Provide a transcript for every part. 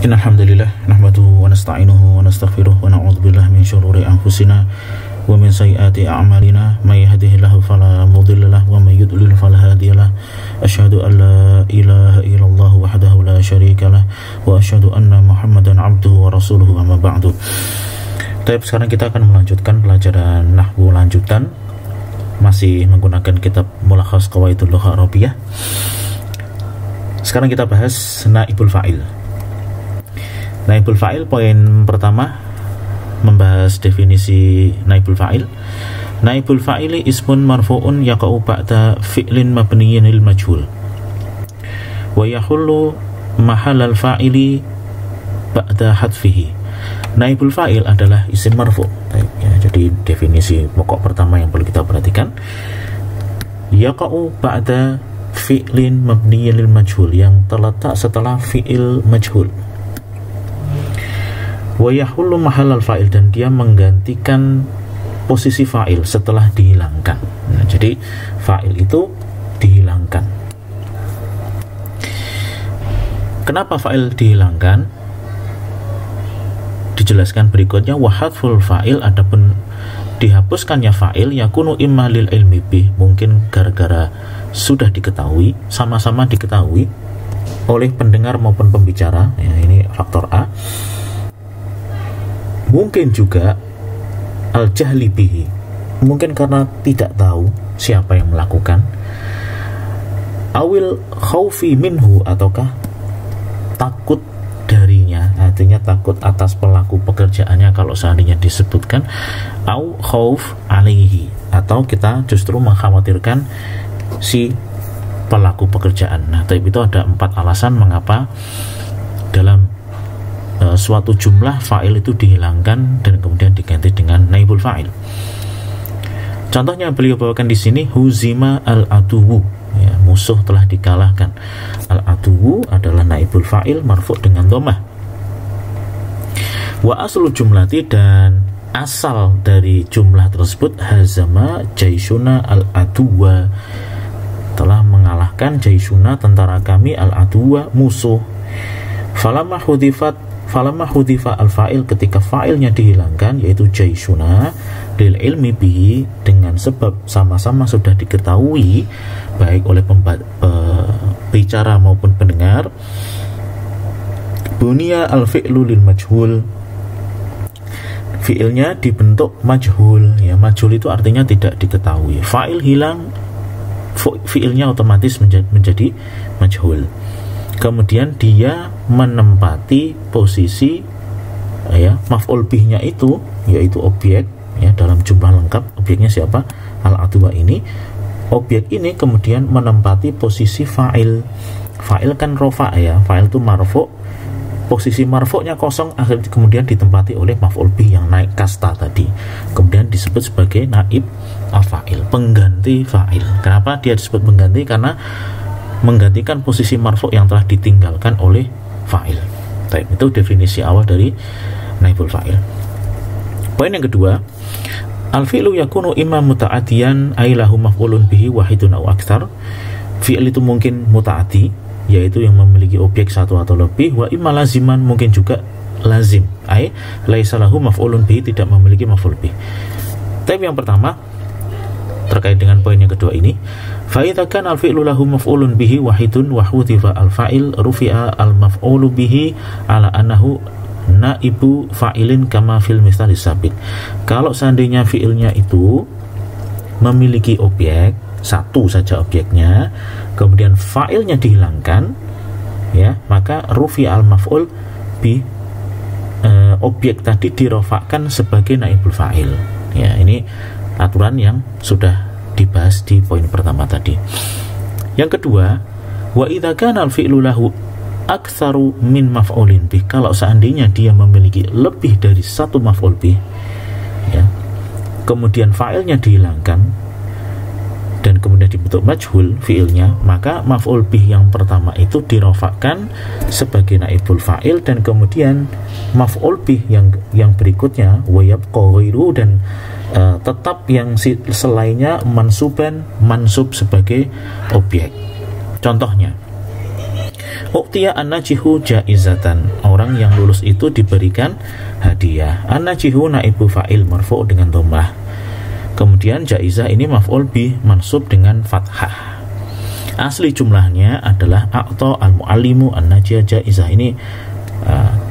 Innal hamdalillah nahmaduhu wa nasta'inuhu wa nastaghfiruh wa na'udzu billahi min syururi anfusina wa min sayyiati a'malina may yahdihillahu fala mudilla lahu wa may yudlil fala hadiyalah. Asyhadu an la ilaha illallah wahdahu la syarikalah wa asyhadu anna Muhammadan 'abduhu wa rasuluhu amma ba'du. Baik, sekarang kita akan melanjutkan pelajaran nahwu lanjutan, masih menggunakan kitab Mulakhas Qawaidul Lughah Arabiyah. Sekarang kita bahas naibul fa'il. Naibul fa'il, poin pertama membahas definisi naibul fa'il. Naibul fa'ili ismun marfu'un yaqa'u ba'da fi'lin mabniyyin lil majhul wa yahullu mahallal fa'ili ba'da hadfihi. Naibul fa'il adalah isim marfu'. Ya, jadi definisi pokok pertama yang perlu kita perhatikan, yaqa'u ba'da fi'lin mabniyyin lil majhul, yang terletak setelah fi'il majhul. Wa yahullu mahallal fa'il, dan dia menggantikan posisi fa'il setelah dihilangkan. Nah, jadi fa'il itu dihilangkan. Kenapa fa'il dihilangkan? Dijelaskan berikutnya, wa hadful fa'il, adapun dihapuskannya fa'il, yakunu imma lil ilmi bih, mungkin gara-gara sudah diketahui, sama-sama diketahui oleh pendengar maupun pembicara. Ya, ini faktor A. Mungkin juga al-jahli bihi, mungkin karena tidak tahu siapa yang melakukan. Awil khaufi minhu, ataukah takut darinya, artinya takut atas pelaku pekerjaannya kalau seandainya disebutkan au khauf alaihi, atau kita justru mengkhawatirkan si pelaku pekerjaan. Nah, tapi itu ada 4 alasan mengapa dalam suatu jumlah fa'il itu dihilangkan dan kemudian diganti dengan naibul fa'il. Contohnya beliau bawakan di sini, huzima al-aduwu, ya, musuh telah dikalahkan. Al-aduwu adalah naibul fa'il marfu' dengan dhammah. Wa aslu jumlati, dan asal dari jumlah tersebut, hazama jaishuna al-aduwa, telah mengalahkan jaishuna tentara kami, al-aduwa musuh. Falamma hudhifa al-fa'il, ketika fa'ilnya dihilangkan, yaitu jaishuna, lil ilmi bihi, dengan sebab sama-sama sudah diketahui baik oleh pembicara maupun pendengar. Bunia al-fi'lu lil majhul, fi'ilnya dibentuk majhul. Ya, majhul itu artinya tidak diketahui. Fa'il hilang, fi'ilnya otomatis menjadi majhul. Kemudian dia menempati posisi ya maf'ul bihnya itu, yaitu objek, ya, dalam jumlah lengkap. Objeknya siapa? Al-aduwa ini. Objek ini kemudian menempati posisi fa'il. Fa'il kan rofa, ya, fa'il itu marfu', posisi marfu'nya kosong, akhirnya kemudian ditempati oleh maf'ul bih yang naik kasta tadi, kemudian disebut sebagai naib al-fa'il, pengganti fa'il. Kenapa dia disebut pengganti? Karena menggantikan posisi marfu' yang telah ditinggalkan oleh fa'il. Itu definisi awal dari naibul fa'il. Poin yang kedua, al-fi'lu yakunu imma muta'adiyan ailahu maf'ulun bihi wahidun aw aktsar. Fi'il itu mungkin muta'adi, yaitu yang memiliki objek satu atau lebih, wa imma laziman, mungkin juga lazim, ai laisa lahu maf'ulun bihi, tidak memiliki maf'ul bih. Tapi yang pertama terkait dengan poin yang kedua ini, fa idza kana al-fi'lu lahu maf'ulun bihi wahidun wa hudhifa al-fa'il rufi'a al-maf'ulu bihi ala annahu naibu fa'ilin kama fil misal sabiq. Kalau seandainya fi'ilnya itu memiliki objek, satu saja objeknya, kemudian fa'ilnya dihilangkan, ya, maka rufi'a al-maf'ul bi, objek tadi dirofakkan sebagai naibul fa'il. Ya, ini aturan yang sudah dibahas di poin pertama tadi. Yang kedua, wa idza kana al-fi'lu lahu aktsaru min maf'ulin bih, kalau seandainya dia memiliki lebih dari satu maf'ul bih, ya, kemudian fa'ilnya dihilangkan dan kemudian dibentuk majhul fi'ilnya, maka maf'ul bih yang pertama itu dirofakkan sebagai naibul fa'il, dan kemudian maf'ul bih yang berikutnya wa yabqa ghairu, dan tetap yang selainnya mansub sebagai objek. Contohnya, Uqtiya an-najihu jaizatan, orang yang lulus itu diberikan hadiah. An-najihu naibu fa'il marfu' dengan dhammah. Kemudian jaizah ini maf'ul bih mansub dengan fathah. Asli jumlahnya adalah a'ta al-muallimu an-najiyah jaizah. Ini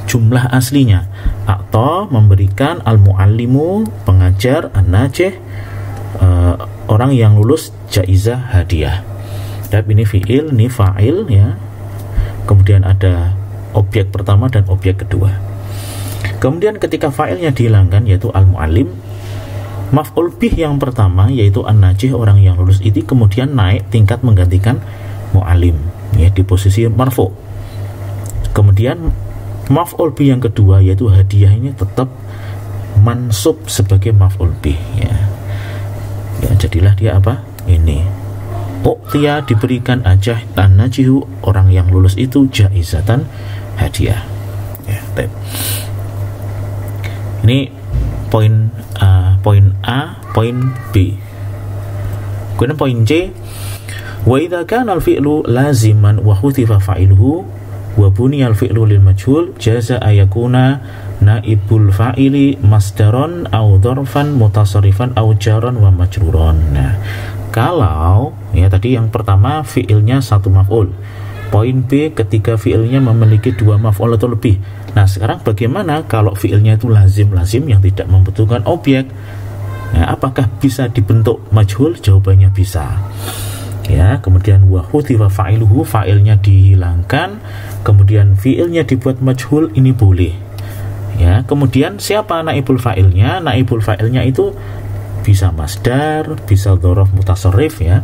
jumlah aslinya. A'ta memberikan al-muallimu pengajar, an-najih orang yang lulus jaizah hadiah. Dan ini fi'il, ini fa'il ya. Kemudian ada objek pertama dan objek kedua. Kemudian ketika fa'ilnya dihilangkan yaitu al-muallim, maf'ul bih yang pertama yaitu an-najih orang yang lulus itu kemudian naik tingkat menggantikan mu'allim ya di posisi marfu'. Kemudian maf'ul bih yang kedua yaitu hadiah ini tetap mansub sebagai maf'ul bih ya. Ya jadilah dia apa? Ini uqtiya diberikan ajah an-najihu orang yang lulus itu jaizatan hadiah ya. Ini poin A, poin B. Kemudian poin C, wa idza kana al-fi'lu laziman wa hutifa fa'iluhu wa buniya al-fi'lu lil majhul jaza ayakuna naibul fa'ili masdaron aw dzarfan mutasarrifan aw jaran wa majruron. Nah, kalau ya tadi yang pertama fi'ilnya satu maf'ul. Poin B ketika fi'ilnya memiliki dua maf'ul atau lebih. Nah, sekarang bagaimana kalau fi'ilnya itu lazim yang tidak membutuhkan objek? Nah, apakah bisa dibentuk majhul? Jawabannya bisa. Ya, kemudian wa hutifa fa'iluhu, fa'ilnya dihilangkan, kemudian fi'ilnya dibuat majhul, ini boleh. Ya, kemudian siapa naibul fa'ilnya? Naibul fa'ilnya itu bisa masdar, bisa dzaraf mutasarrif ya.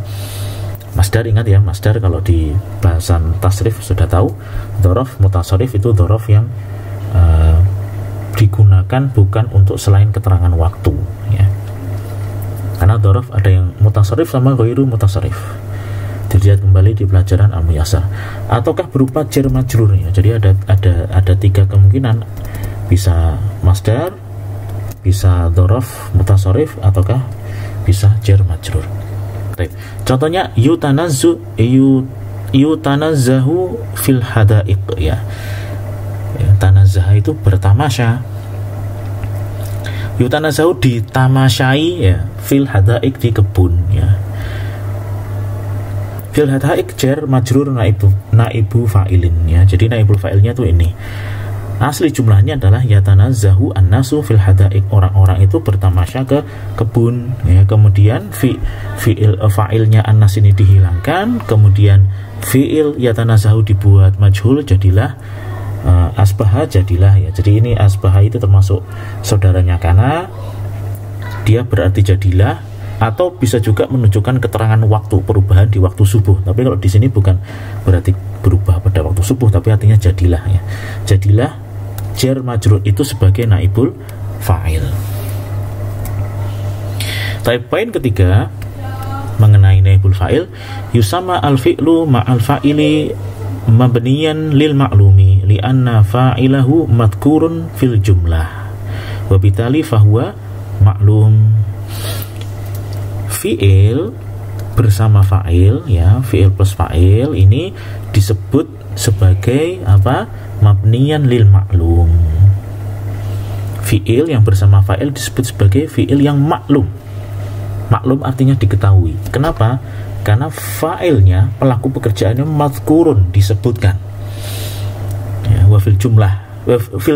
Masdar, ingat ya, masdar kalau di bahasan tasrif sudah tahu, dzaraf mutasarrif itu dzaraf yang digunakan bukan untuk selain keterangan waktu ya. Karena dzaraf ada yang mutasarrif sama ghairu mutasarrif. Dilihat kembali di pelajaran al-muyassar. Ataukah berupa jar majrur ya. Jadi ada tiga kemungkinan, bisa masdar, bisa dzaraf mutasarrif, ataukah bisa jar majrur. Contohnya yutanazzahu fil hadaiq ya. Tanazzaha itu bertamasya. Yutanazzahu ditamasyai ya, fil hadaiq di kebun ya. Fil hadaiq jar majrur naibu fa'ilin ya. Jadi naibul fa'ilnya tuh ini. Asli jumlahnya adalah yatanazzahu an-nasu fil hadaiq, orang-orang itu bertamasya ke kebun ya. Kemudian fi'il fa'ilnya an-nas ini dihilangkan, kemudian fi'il yatanazzahu dibuat majhul, jadilah asbaha, jadilah ya. Jadi ini asbaha itu termasuk saudaranya kana, dia berarti jadilah, atau bisa juga menunjukkan keterangan waktu, perubahan di waktu subuh. Tapi kalau di sini bukan berarti berubah pada waktu subuh, tapi artinya jadilah ya. Jadilah jar majrur itu sebagai naibul fa'il. Tapi poin ketiga mengenai naibul fa'il, yusama al-fi'lu ma'al fa'ili mabniyan lil ma'lumi li'anna fa'ilahu madhkurun fil jumlah wa bitali fahuwa ma'lum. Fi'il bersama fa'il ya, fi'il plus fa'il ini disebut sebagai apa? Mabniyan lil ma'lum. Fi'il yang bersama fa'il disebut sebagai fi'il yang maklum. Maklum artinya diketahui. Kenapa? Karena fa'ilnya, pelaku pekerjaannya madhkurun, disebutkan ya, wa fil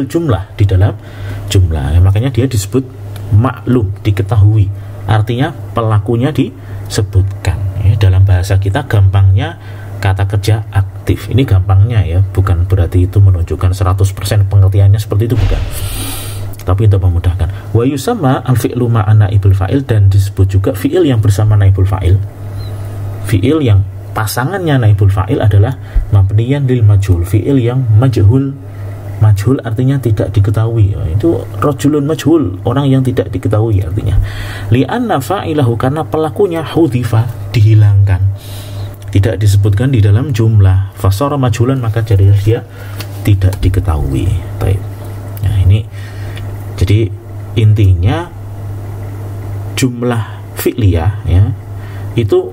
jumlah, di dalam jumlah ya, makanya dia disebut maklum, diketahui. Artinya pelakunya disebutkan ya. Dalam bahasa kita gampangnya kata kerja aktif. Ini gampangnya ya, bukan berarti itu menunjukkan 100% pengertiannya seperti itu, bukan. Tapi untuk memudahkan. Wa yusamma al-fi'lu ma'ana naibul fa'il, dan disebut juga fi'il yang bersama naibul fa'il. Fi'il yang pasangannya naibul fa'il adalah mabniyan lil majhul, fi'il yang majhul. Majhul artinya tidak diketahui. Itu rajulun majhul, orang yang tidak diketahui artinya. Li'anna fa'ilahu, karena pelakunya hudhifa, dihilangkan, tidak disebutkan di dalam jumlah. Fasara majhulan, maka jadilah dia tidak diketahui. Baik. Nah, ini jadi intinya jumlah fi'liyah ya, itu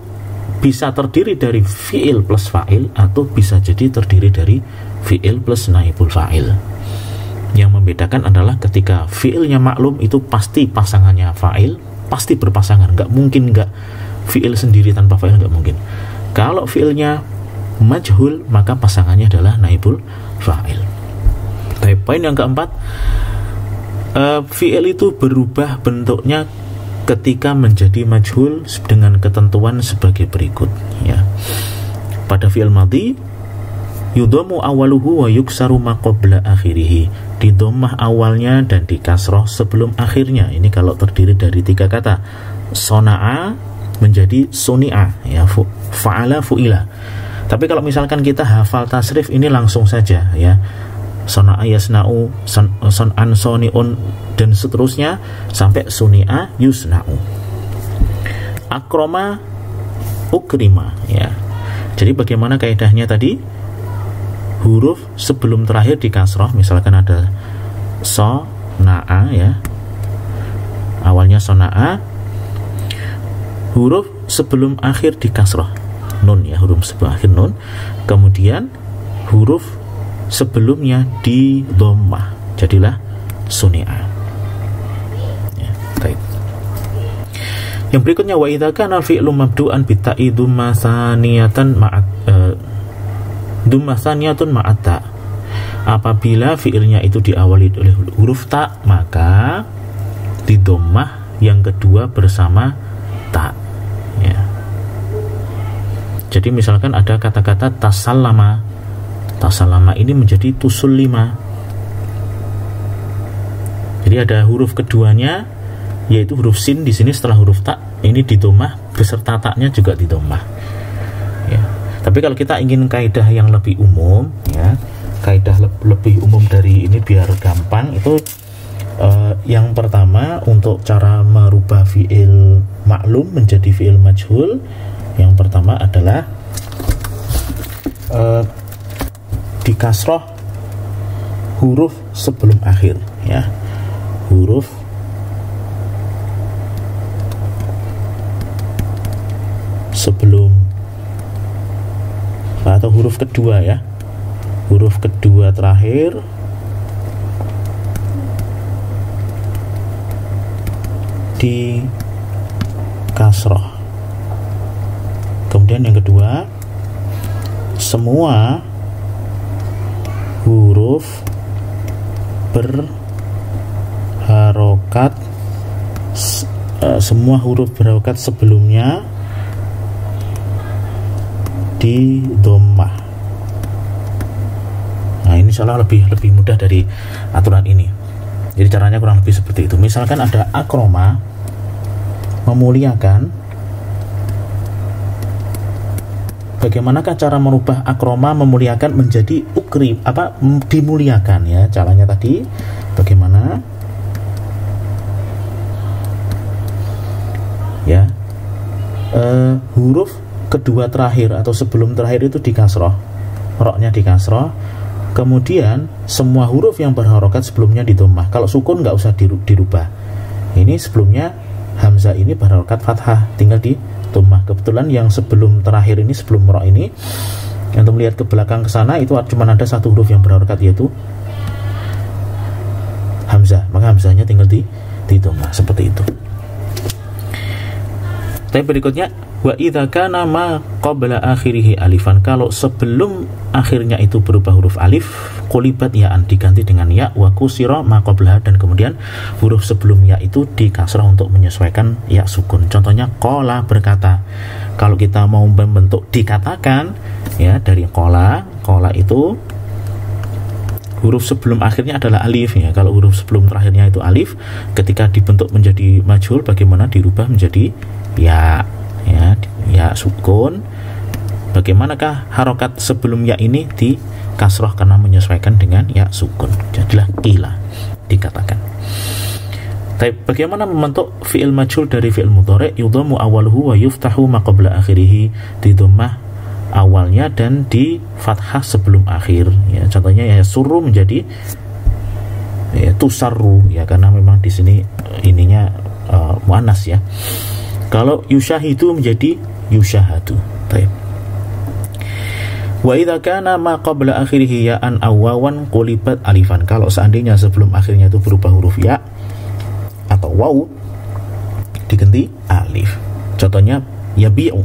bisa terdiri dari fi'il plus fa'il atau bisa jadi terdiri dari fi'il plus naibul fa'il. Yang membedakan adalah ketika fi'ilnya maklum itu pasti pasangannya fa'il, pasti berpasangan, nggak mungkin nggak fi'il sendiri tanpa fa'il, nggak mungkin. Kalau fi'ilnya majhul maka pasangannya adalah naibul fa'il. Tapi poin yang keempat, fi'il itu berubah bentuknya ketika menjadi majhul dengan ketentuan sebagai berikut ya. Pada fi'il madhi yudhamu awaluhu wa yuksaru ma qabla akhirih, di dhammah awalnya dan di kasroh sebelum akhirnya. Ini kalau terdiri dari 3 kata. Sona'a menjadi suni'a ya, fa'ala fu'ila. Tapi kalau misalkan kita hafal tasrif ini langsung saja ya, sona'a yasna'u, son'an soni'un dan seterusnya sampai suni'a yusna'u. Akroma ukrima ya. Jadi bagaimana kaidahnya tadi? Huruf sebelum terakhir di kasroh, misalkan ada sona'a ya, awalnya sona'a, huruf sebelum akhir di kasroh nun ya, huruf sebelum akhir nun, kemudian huruf sebelumnya di dhammah, jadilah suni'a ya. Baik. Yang berikutnya wa idza kana fi'lu mabdu'an bi ta'i dhamma saniyatan ma'at dhamma saniyatun ma'at ta. Apabila fi'ilnya itu diawali oleh huruf ta, maka di dhammah yang kedua bersama ta ya. Jadi misalkan ada kata-kata tasallama, tasallama ini menjadi tusullima. Jadi ada huruf keduanya yaitu huruf sin di sini setelah huruf ta, ini di dhammah beserta taknya juga di dhammah ya. Tapi kalau kita ingin kaidah yang lebih umum ya, kaidah lebih umum dari ini biar gampang, itu yang pertama untuk cara merubah fi'il maklum menjadi fi'il majhul, yang pertama adalah di kasroh huruf sebelum akhir ya, huruf sebelum atau huruf kedua ya, huruf kedua terakhir di kasroh. Kemudian yang kedua, semua huruf berharokat, semua huruf berharokat sebelumnya di dhammah. Nah ini insyaallah lebih mudah dari aturan ini. Jadi caranya kurang lebih seperti itu. Misalkan ada akroma, memuliakan. Bagaimanakah cara merubah akroma memuliakan menjadi ukrim, dimuliakan ya? Caranya tadi bagaimana? Ya, huruf kedua terakhir atau sebelum terakhir itu di kasroh, roknya di kasroh. Kemudian semua huruf yang berharokat sebelumnya di dhammah. Kalau sukun nggak usah dirubah. Ini sebelumnya hamzah ini berharokat fathah, tinggal di dhammah. Kebetulan yang sebelum terakhir ini, sebelum rok ini, yang melihat ke belakang ke sana itu cuma ada satu huruf yang berharokat yaitu hamzah, maka hamzahnya tinggal di dhammah seperti itu. Tapi berikutnya wa idza kana ma qabla akhirih alifan, kalau sebelum akhirnya itu berubah huruf alif, qulibat ya'an, diganti dengan ya, wa kusira ma qablaha, dan kemudian huruf sebelum ya itu dikasrah untuk menyesuaikan ya sukun. Contohnya qala, berkata. Kalau kita mau membentuk dikatakan ya, dari qala itu huruf sebelum akhirnya adalah alif ya. Kalau huruf sebelum terakhirnya itu alif, ketika dibentuk menjadi majhul bagaimana dirubah menjadi ya sukun. Bagaimanakah harokat sebelum ya ini di kasroh karena menyesuaikan dengan ya sukun, jadilah qila, dikatakan. Tapi bagaimana membentuk fi'il majhul dari fi'il mudhari'? Yudhammu awaluhu wa yuftahu ma qabla akhirih, di dhammah awalnya dan di fathah sebelum akhir ya. Contohnya ya surru menjadi ya tusarru ya, karena memang di sini ininya muannas ya. Kalau yushahidu menjadi yushahadu. Baik. Wa idza kana ma qabla akhirih ya'an aw wawan qulibat alifan. Kalau seandainya sebelum akhirnya itu berupa huruf ya atau waw diganti alif. Contohnya yabi'u,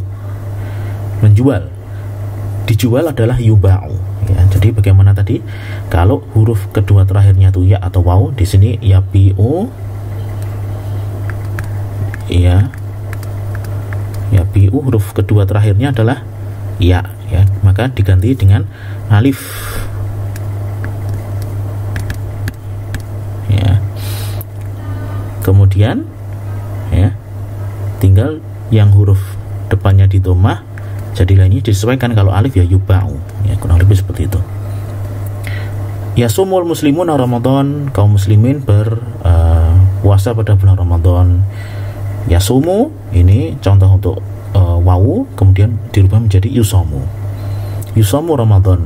menjual. Dijual adalah yuba'u. Ya, jadi bagaimana tadi? Kalau huruf kedua terakhirnya itu ya atau waw, di sini yabi'u, ya, yabi'u huruf kedua terakhirnya adalah ya, maka diganti dengan alif. Ya. Kemudian, ya, tinggal yang huruf depannya di dhammah. Jadilah ini disesuaikan, kalau alif ya yuba'u, ya, kurang lebih seperti itu. Yasumul muslimun Ramadan, kaum muslimin berpuasa pada bulan Ramadan. Yasumu ini contoh untuk wawu, kemudian dirubah menjadi yusomu. Yusomu Ramadan,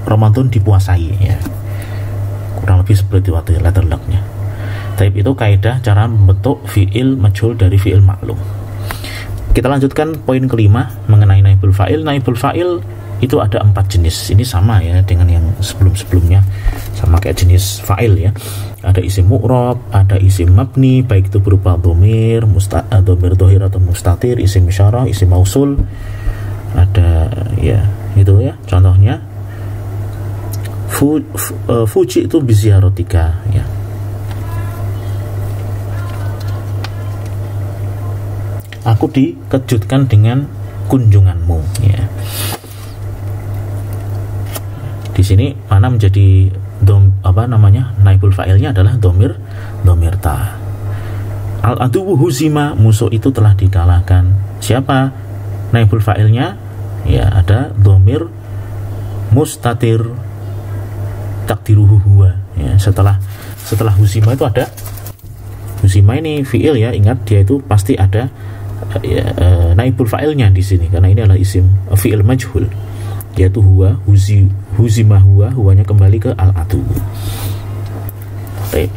Ramadan dipuasai, ya. Kurang lebih seperti itu letter luck-nya. Tapi itu kaidah cara membentuk fi'il majhul dari fi'il maklum. Kita lanjutkan poin kelima mengenai naibul fa'il. Naibul fa'il itu ada 4 jenis. Ini sama ya dengan yang sebelum-sebelumnya, sama kayak jenis fa'il ya. Ada isim mu'rab, ada isim mabni, baik itu berupa dhamir, dhamir dhahir atau mustatir, isim isyarah, isim mausul. Ada ya itu ya. Contohnya fuji itu biziaratika, ya. Aku dikejutkan dengan kunjunganmu, ya. Di sini mana menjadi naibul fa'ilnya adalah dhamir ta. Al-aduwu huzima, musuh itu telah dikalahkan. Siapa naibul fa'ilnya? Ya, ada dhamir mustatir takdiruhu huwa, ya. Setelah huzima itu ada huzima, ini fi'il ya, ingat dia itu pasti ada naibul fa'ilnya di sini, karena ini adalah isim fi'il majhul, yaitu huwa, huzimah huwa, huwanya kembali ke al-adu. Baik,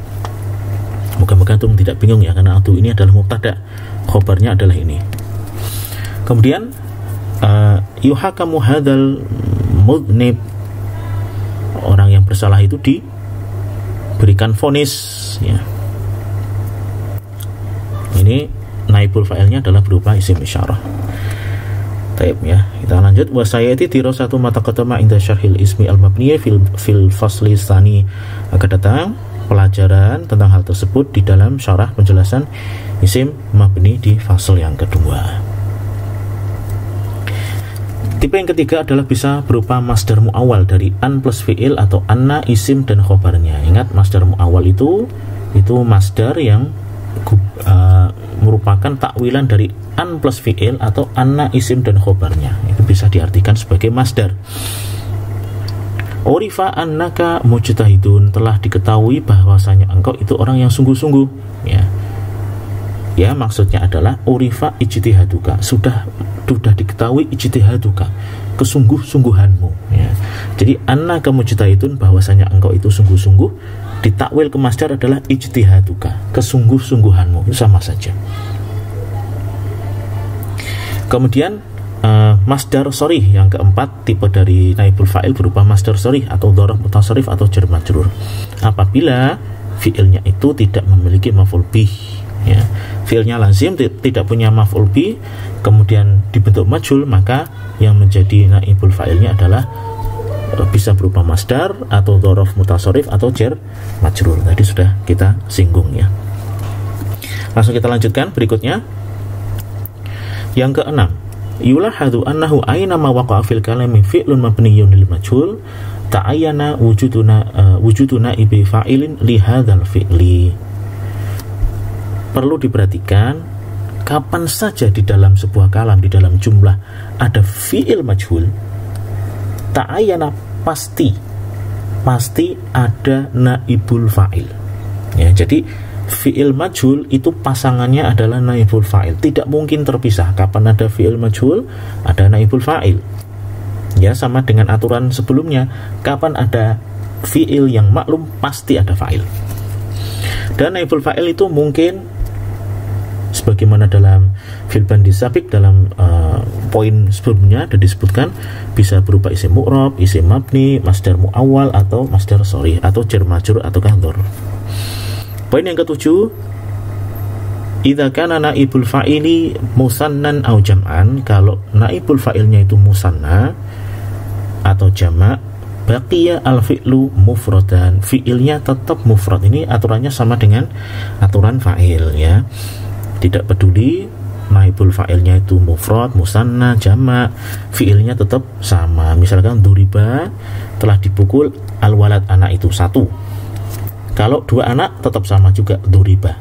moga-moga antum tidak bingung ya, karena adu ini adalah mubtada, khobarnya adalah ini. Kemudian yuhakamu hadzal mudnib, orang yang bersalah itu diberikan vonis, ya. Ini naibul fa'ilnya adalah berupa isim isyarah. Taib, ya. Kita lanjut. Wa sayati dirasatu ma taqaddama inda syarhil ismi al-mabni fil fasli tsani. Akan datang pelajaran tentang hal tersebut di dalam syarah penjelasan isim mabni di fasal yang kedua. Tipe yang ketiga adalah bisa berupa masdar muawwal dari an plus fi'il atau anna isim dan khobarnya. Ingat, masdar muawwal itu masdar yang merupakan takwilan dari an plus fi'il atau anna isim dan khobarnya. Itu bisa diartikan sebagai masdar. Urifa annaka mujtahidun, telah diketahui bahwasanya engkau itu orang yang sungguh-sungguh, ya. Ya, maksudnya adalah urifa ijtihaduka, sudah diketahui ijtihaduka, kesungguh-sungguhanmu, ya. Jadi annaka mujtahidun, bahwasanya engkau itu sungguh-sungguh, ditakwil ke masdar adalah ijtihaduka, kesungguh-sungguhanmu, itu sama saja. Kemudian masdar sharih yang keempat, tipe dari naibul fa'il berupa masdar sharih atau dzaraf mutasarrif atau jar majrur. Apabila fi'ilnya itu tidak memiliki maf'ul bih, ya. Fi'ilnya lazim, tidak punya maf'ul bih, kemudian dibentuk majhul, maka yang menjadi naibul fa'ilnya adalah bisa berupa masdar atau dzaraf mutasarrif atau jar majrur. Tadi sudah kita singgung, ya. Langsung kita lanjutkan berikutnya. Yang keenam, yulahadu annahu aina ma waqa'a fil kalami fi'lun mabniyyun lil majhul ta'ayyana wujuduna ibi fa'ilin li hadzal fi'li. Perlu diperhatikan, kapan saja di dalam sebuah kalam, di dalam jumlah ada fi'il majhul, ta'ayyana pasti ada naibul fa'il, ya. Jadi fi'il majhul itu pasangannya adalah naibul fa'il, tidak mungkin terpisah. Kapan ada fi'il majhul, ada naibul fa'il, ya. Sama dengan aturan sebelumnya, kapan ada fi'il yang maklum, pasti ada fa'il. Dan naibul fa'il itu mungkin sebagaimana dalam fil bandi sabiq, dalam poin sebelumnya ada disebutkan bisa berupa isim mu'rab, isim mabni, masdar mu'awwal atau masdar sharih atau jar majrur atau dhor. Poin yang ketujuh, idza kana naibul fa'ili musannan au jam'an, kalau naibul fa'ilnya itu musanna atau jamak, baqiya al-fi'lu mufradan, fi'ilnya tetap mufrad. Ini aturannya sama dengan aturan fa'il ya. Tidak peduli naibul fa'ilnya itu mufrad, musanna, jamak, fi'ilnya tetap sama. Misalkan duriba, telah dipukul al-walad, anak itu satu. Kalau dua anak tetap sama juga duriba.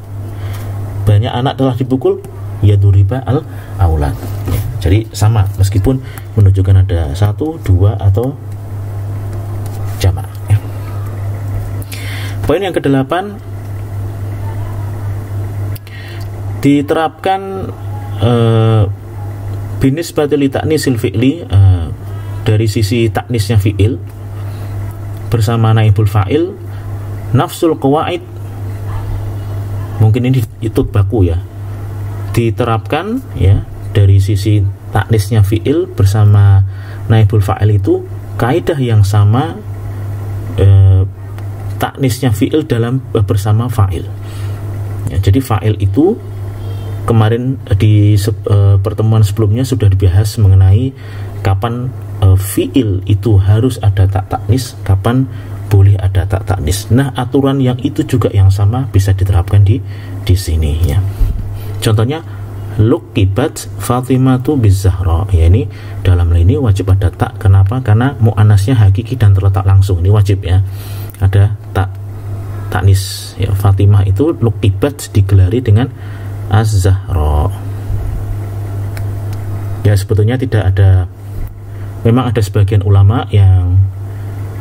Banyak anak telah dipukul, ya duriba al-aulad ya. Jadi sama meskipun menunjukkan ada satu, dua atau jamak ya. Poin yang ke-8, diterapkan binisbati li ta'nisil fi'li, dari sisi taknisnya fi'il bersama naibul fa'il, nafsul qawaid, mungkin ini itu baku ya, diterapkan ya dari sisi taknisnya fi'il bersama naibul fa'il itu kaidah yang sama taknisnya fi'il dalam bersama fa'il ya. Jadi fa'il itu kemarin di pertemuan sebelumnya sudah dibahas mengenai kapan fi'il itu harus ada tak taknis, kapan boleh ada tak taknis. Nah, aturan yang itu juga yang sama bisa diterapkan di sini ya. Contohnya luqibat Fatimatu bizahra ya, ini dalam hal ini wajib ada tak. Kenapa? Karena muannasnya hakiki dan terletak langsung, ini wajib ya ada tak taknis ya. Fatimah itu luqibat digelari dengan Az-Zahra ya. Sebetulnya tidak ada, memang ada sebagian ulama yang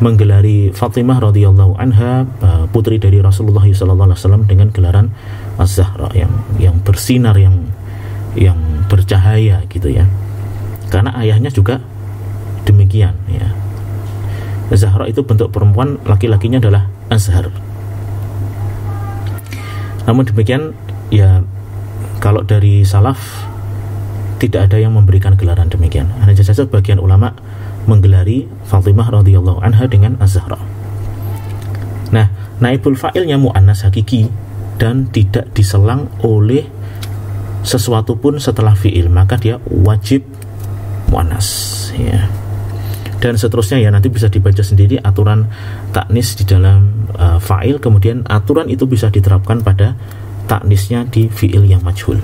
menggelari Fatimah radhiyallahu anha, putri dari Rasulullah SAW, dengan gelaran Az-Zahra yang bersinar, yang bercahaya gitu ya, karena ayahnya juga demikian ya. Az-Zahra itu bentuk perempuan, laki-lakinya adalah Azhar. Namun demikian ya, kalau dari salaf tidak ada yang memberikan gelaran demikian. Hanya saja sebagian ulama menggelari Fatimah radhiyallahu anha dengan Az-Zahra. Nah, naibul fa'ilnya muannas hakiki dan tidak diselang oleh sesuatu pun setelah fi'il, maka dia wajib muannas ya. Dan seterusnya ya, nanti bisa dibaca sendiri aturan taknis di dalam fa'il, kemudian aturan itu bisa diterapkan pada taknisnya di fi'il yang majhul.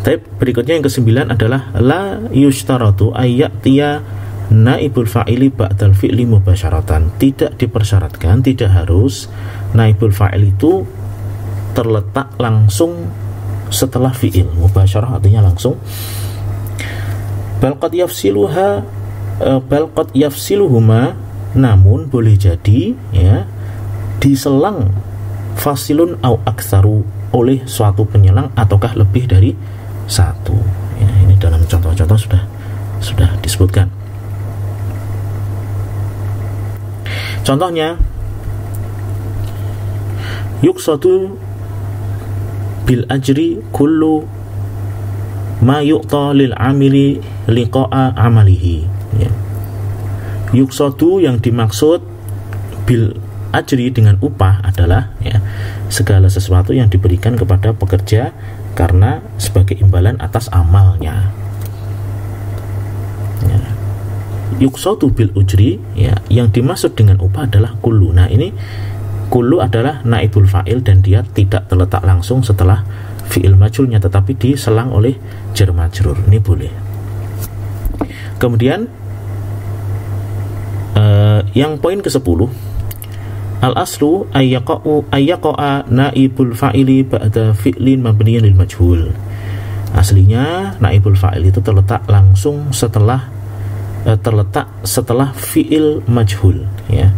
Tapi berikutnya yang ke-9 adalah la yushtaratu ayyatiya naibul fa'ili ba'dal fi'li mubasyaratan. Tidak dipersyaratkan, tidak harus naibul fa'il itu terletak langsung setelah fi'il. Mubasyarah artinya langsung. Bal qad yafsiluhuma, namun boleh jadi ya diselang fasilun au aksaru oleh suatu penyelang ataukah lebih dari satu ya. Ini dalam contoh-contoh sudah disebutkan. Contohnya yuqsatu bil ajri kullu ma yu'ta lil amili liqa'a amalihi ya. Yuqsatu yang dimaksud bil ajri dengan upah adalah ya, segala sesuatu yang diberikan kepada pekerja karena sebagai imbalan atas amalnya ya. Yuqsatu bil ujri ya, yang dimaksud dengan upah adalah kullu. Nah, ini kullu adalah naibul fa'il dan dia tidak terletak langsung setelah fi'il majhulnya, tetapi diselang oleh jar majrur. Ini boleh. Kemudian yang poin ke-10, al-aslu ayyaqa'a naibul fa'ili ba'da fi'lin mabniyin lil majhul. Aslinya naibul fa'il itu terletak langsung setelah fi'il majhul ya.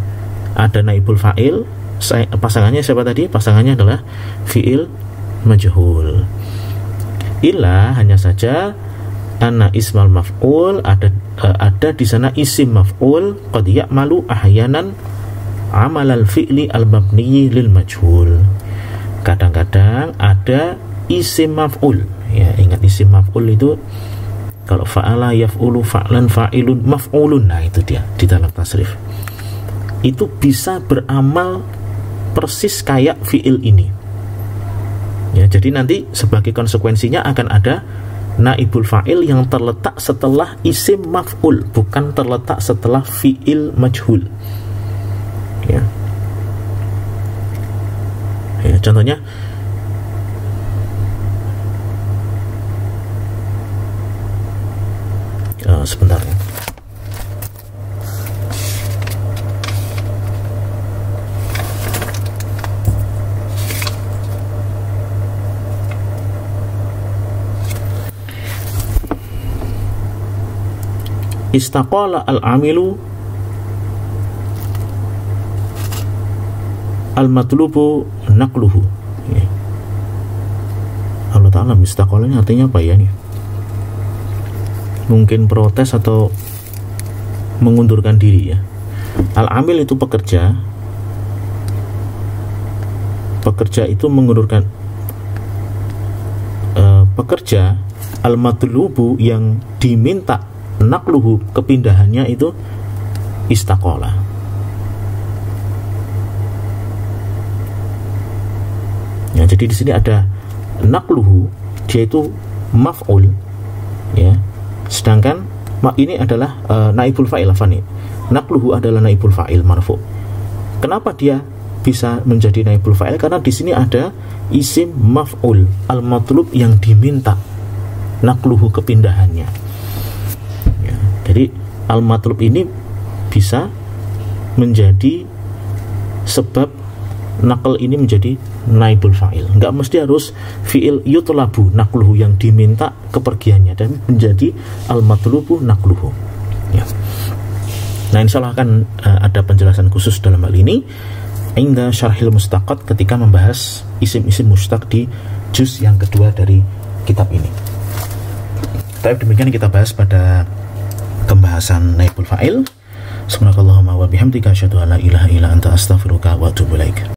Ada naibul fa'il, pasangannya siapa tadi? Pasangannya adalah fi'il majhul. Illa, hanya saja anna ismal maf'ul, ada di sana isim maf'ul qad ya'malu ahyanan amalal fi'li al-mabniyi lil majhul. Kadang-kadang ada isim maf'ul. Ya, ingat isim maf'ul itu kalau fa'ala yaf'ulu fa'lan fa'ilun maf'ulun. Nah, itu dia di dalam tasrif. Itu bisa beramal persis kayak fi'il ini. Ya, jadi nanti sebagai konsekuensinya akan ada naibul fa'il yang terletak setelah isim maf'ul, bukan terletak setelah fi'il majhul. Ya. Ya, contohnya sebentar ya. Istaqala al-amilu al-matlubu naqluhu. Ya. Allah Ta'ala istaqalanya artinya apa ya nih? Mungkin protes atau mengundurkan diri ya. Al-amil itu pekerja. Pekerja itu mengundurkan pekerja. Al-matlubu yang diminta naqluhu kepindahannya itu istaqala. Ya, jadi di sini ada naqluhu, dia itu maf'ul ya. Sedangkan ini adalah naibul fa'il afani. Naqluhu adalah naibul fa'il marfu. Kenapa dia bisa menjadi naibul fa'il? Karena di sini ada isim maf'ul al-matlub yang diminta naqluhu kepindahannya. Jadi al-matlub ini bisa menjadi sebab naql ini menjadi naibul fa'il. Enggak mesti harus fi'il yutlabu naqluhu yang diminta kepergiannya, dan menjadi al-matlubu naqluhu ya. Nah, insyaallah akan ada penjelasan khusus dalam hal ini inda syarhil mustaqad ketika membahas isim-isim mustaq di juz yang kedua dari kitab ini. Tapi demikian kita bahas pada pembahasan naibul fa'il. Subhanakallahumma wa bihamdika asyhadu an la ilaha illa anta astaghfiruka wa atubu ilaik.